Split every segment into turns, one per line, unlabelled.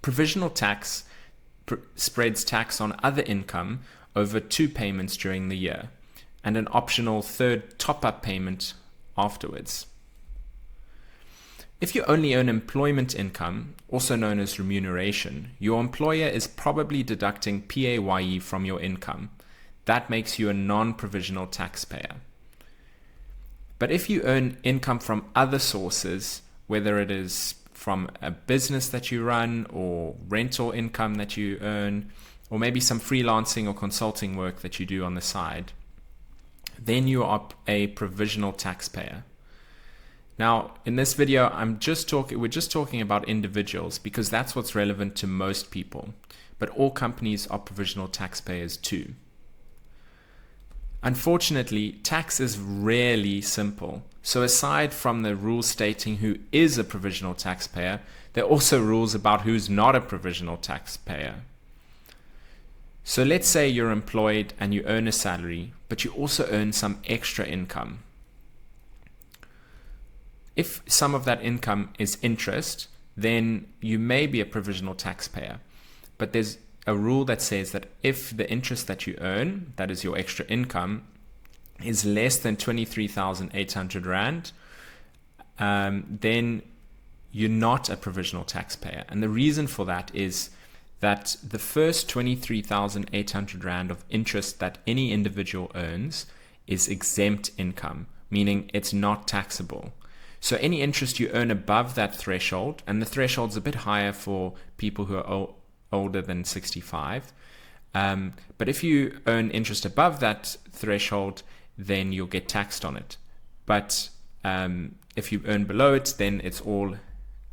Provisional tax spreads tax on other income over 2 payments during the year, and an optional third top-up payment afterwards. If you only earn employment income, also known as remuneration, your employer is probably deducting PAYE from your income. That makes you a non-provisional taxpayer. But if you earn income from other sources, whether it is from a business that you run or rental income that you earn, or maybe some freelancing or consulting work that you do on the side, then you are a provisional taxpayer. Now, in this video, we're just talking about individuals because that's what's relevant to most people, but all companies are provisional taxpayers too. Unfortunately, tax is rarely simple. So aside from the rules stating who is a provisional taxpayer, there are also rules about who's not a provisional taxpayer. So let's say you're employed and you earn a salary, but you also earn some extra income. If some of that income is interest, then you may be a provisional taxpayer. But there's a rule that says that if the interest that you earn, that is your extra income, is less than 23,800 Rand, then you're not a provisional taxpayer. And the reason for that is that the first 23,800 Rand of interest that any individual earns is exempt income, meaning it's not taxable. So any interest you earn above that threshold, and the threshold's a bit higher for people who are older than 65, but if you earn interest above that threshold, then you'll get taxed on it. But if you earn below it, then it's all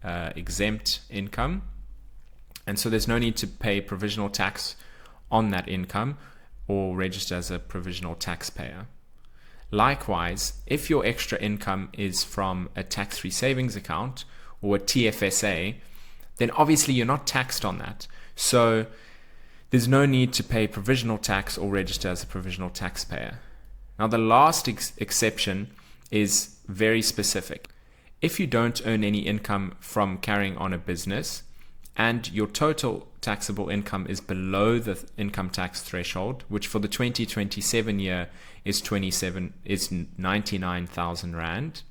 exempt income. And so there's no need to pay provisional tax on that income or register as a provisional taxpayer. Likewise, if your extra income is from a tax-free savings account or a TFSA, then obviously you're not taxed on that. So there's no need to pay provisional tax or register as a provisional taxpayer. Now, the last exception is very specific. If you don't earn any income from carrying on a business and your total taxable income is below the income tax threshold, which for the 2027 year is 99,000 Rand.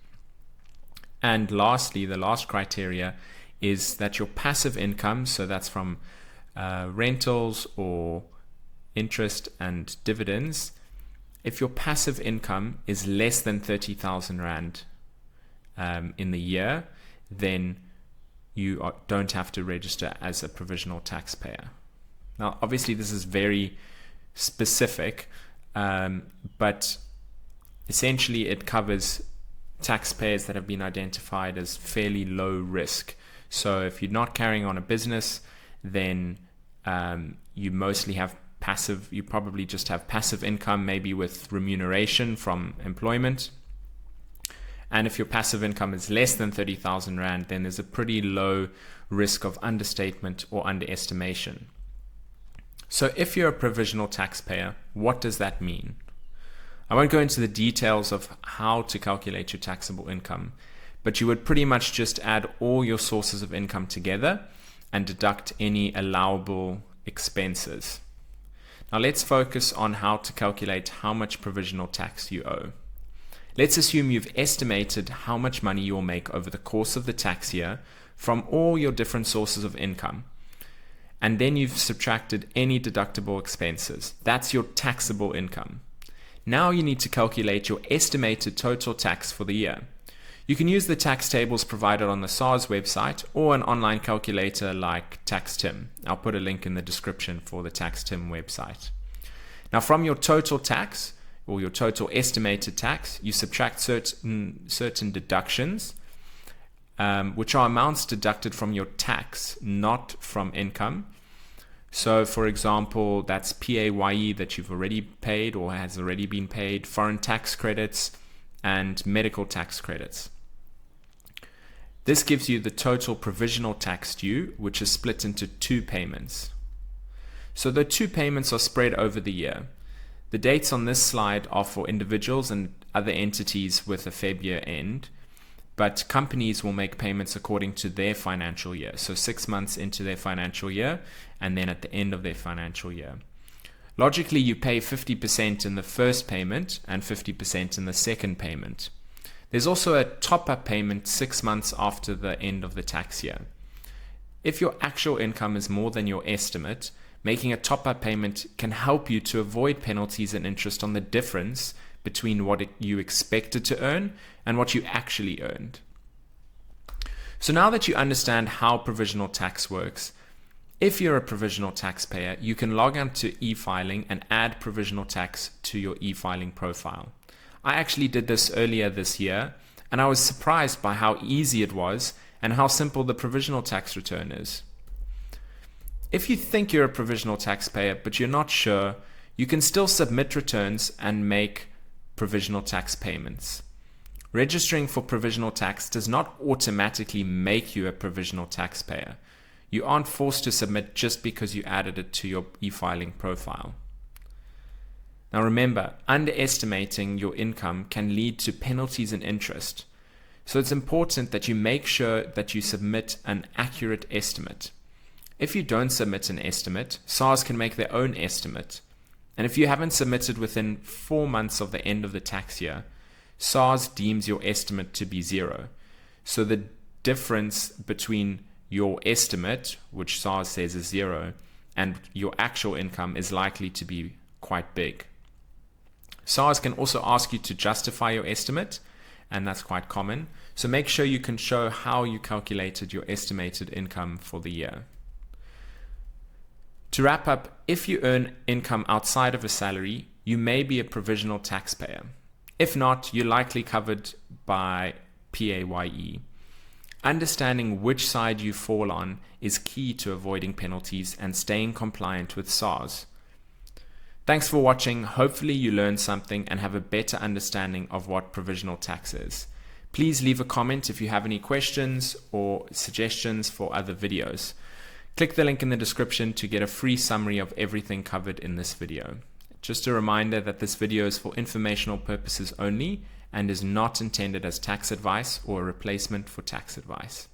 And lastly, the last criteria is that your passive income, so that's from rentals or interest and dividends, if your passive income is less than 30,000 Rand in the year, then you don't have to register as a provisional taxpayer. Now, obviously, this is very specific, but essentially it covers taxpayers that have been identified as fairly low risk. So if you're not carrying on a business, then you mostly have passive, you probably just have passive income, maybe with remuneration from employment. And if your passive income is less than 30,000 Rand, then there's a pretty low risk of understatement or underestimation. So if you're a provisional taxpayer, what does that mean? I won't go into the details of how to calculate your taxable income, but you would pretty much just add all your sources of income together and deduct any allowable expenses. Now let's focus on how to calculate how much provisional tax you owe. Let's assume you've estimated how much money you'll make over the course of the tax year from all your different sources of income. And then you've subtracted any deductible expenses. That's your taxable income. Now you need to calculate your estimated total tax for the year. You can use the tax tables provided on the SARS website or an online calculator like TaxTim. I'll put a link in the description for the TaxTim website. Now from your total tax or your total estimated tax, you subtract certain deductions, which are amounts deducted from your tax, not from income. So for example, that's PAYE that you've already paid or has already been paid, foreign tax credits, and medical tax credits. This gives you the total provisional tax due, which is split into 2 payments. So the 2 payments are spread over the year. The dates on this slide are for individuals and other entities with a Feb year end. but companies will make payments according to their financial year. So 6 months into their financial year, and then at the end of their financial year. Logically, you pay 50% in the first payment and 50% in the second payment. There's also a top-up payment 6 months after the end of the tax year. If your actual income is more than your estimate, making a top-up payment can help you to avoid penalties and interest on the difference between what you expected to earn and what you actually earned. So now that you understand how provisional tax works, if you're a provisional taxpayer, you can log on to e-filing and add provisional tax to your e-filing profile. I actually did this earlier this year, and I was surprised by how easy it was and how simple the provisional tax return is. If you think you're a provisional taxpayer but you're not sure, you can still submit returns and make provisional tax payments. Registering for provisional tax does not automatically make you a provisional taxpayer. You aren't forced to submit just because you added it to your e-filing profile. Now remember, underestimating your income can lead to penalties and interest. So it's important that you make sure that you submit an accurate estimate. If you don't submit an estimate, SARS can make their own estimate. And if you haven't submitted within 4 months of the end of the tax year, SARS deems your estimate to be zero. So the difference between your estimate, which SARS says is zero, and your actual income is likely to be quite big. SARS can also ask you to justify your estimate, and that's quite common. So make sure you can show how you calculated your estimated income for the year. To wrap up, if you earn income outside of a salary, you may be a provisional taxpayer. If not, you're likely covered by PAYE. Understanding which side you fall on is key to avoiding penalties and staying compliant with SARS. Thanks for watching. Hopefully you learned something and have a better understanding of what provisional tax is. Please leave a comment if you have any questions or suggestions for other videos. Click the link in the description to get a free summary of everything covered in this video. Just a reminder that this video is for informational purposes only and is not intended as tax advice or a replacement for tax advice.